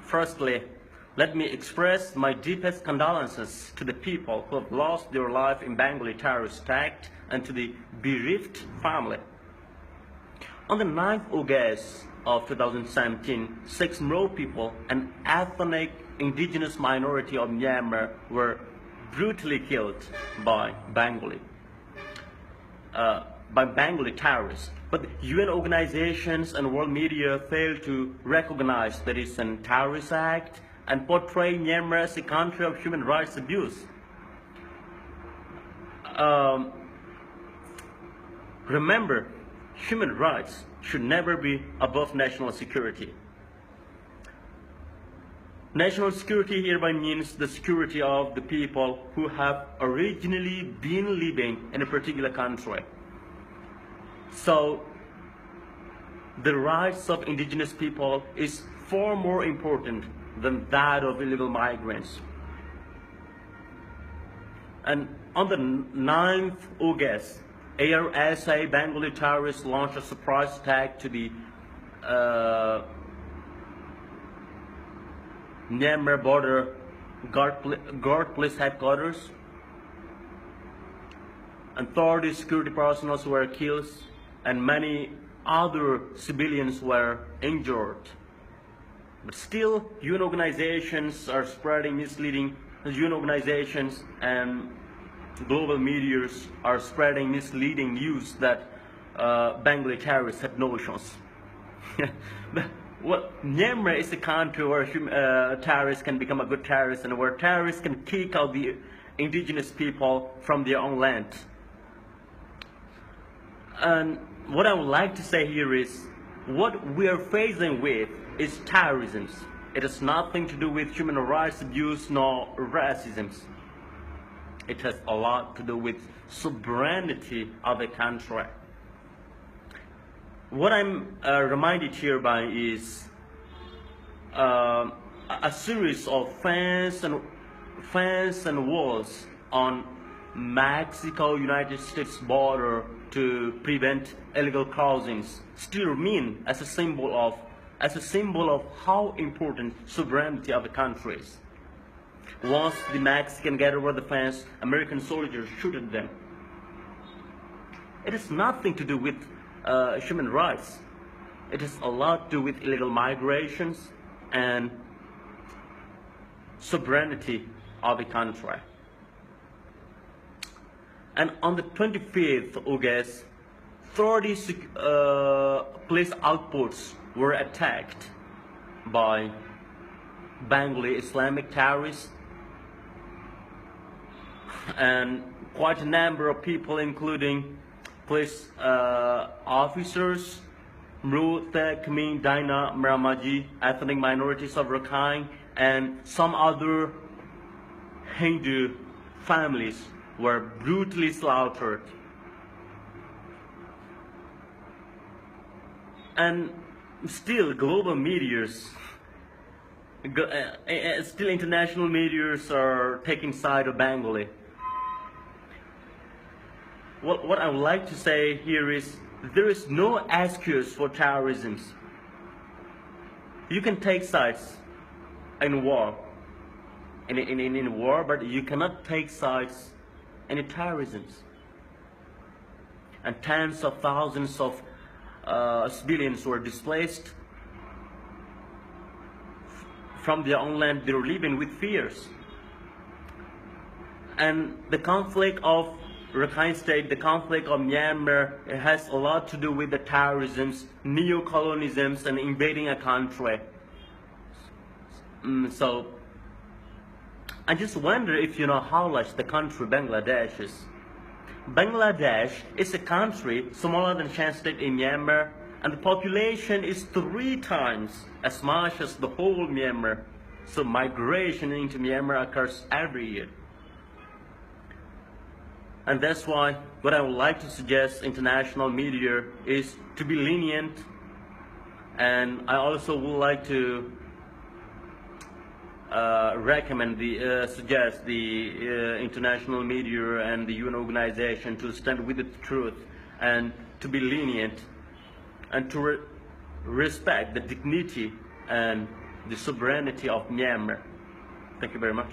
Firstly, let me express my deepest condolences to the people who have lost their life in Bengali terrorist attack and to the bereaved family. On the 9th August of 2017, 6 Mro people, an ethnic indigenous minority of Myanmar, were brutally killed by Bengali terrorists. But UN organizations and world media failed to recognize that it's a terrorist act and portray Myanmar as a country of human rights abuse. Remember, human rights should never be above national security. National security hereby means the security of the people who have originally been living in a particular country. So, the rights of indigenous people is far more important than that of illegal migrants. And on the 9th August, ARSA Bengali terrorists launched a surprise attack to the Myanmar border guard police headquarters, and 30 security personnel were killed and many other civilians were injured. But still, UN organizations are spreading misleading, UN organizations and global media are spreading misleading news that Bengali terrorists have no chance. Well, Myanmar is a country where terrorists can become a good terrorist and where terrorists can kick out the indigenous people from their own land. And what I would like to say here is, what we are facing with is terrorism. It has nothing to do with human rights abuse nor racism. It has a lot to do with sovereignty of a country. What I'm reminded here by is a series of fence and walls on Mexico-United States border to prevent illegal crossings still remain as a symbol of how important sovereignty of a country is. Once the Mexicans get over the fence, American soldiers shoot at them. It has nothing to do with human rights. It has a lot to do with illegal migrations and sovereignty of a country. And on the 25th August, 30 police outposts were attacked by Bengali Islamic terrorists, and quite a number of people, including police officers, Mru, Khmer, Daina, Maramagyi, ethnic minorities of Arakan, and some other Hindu families were brutally slaughtered. And still global medias, still international medias are taking side of Bengali. What I would like to say here is, there is no excuse for terrorism. You can take sides in war, in war, but you cannot take sides in terrorism. And tens of thousands of civilians were displaced from their own land. They were living with fears. And the conflict of Rakhine State, the conflict of Myanmar, it has a lot to do with the terrorisms, neo-colonialisms, and invading a country. So I just wonder if you know how large the country Bangladesh is. Bangladesh is a country smaller than Shan State in Myanmar, and the population is 3 times as much as the whole Myanmar. So migration into Myanmar occurs every year. And that's why what I would like to suggest international media is to be lenient. And I also would like to suggest the international media and the UN organization to stand with the truth and to be lenient and to respect the dignity and the sovereignty of Myanmar. Thank you very much.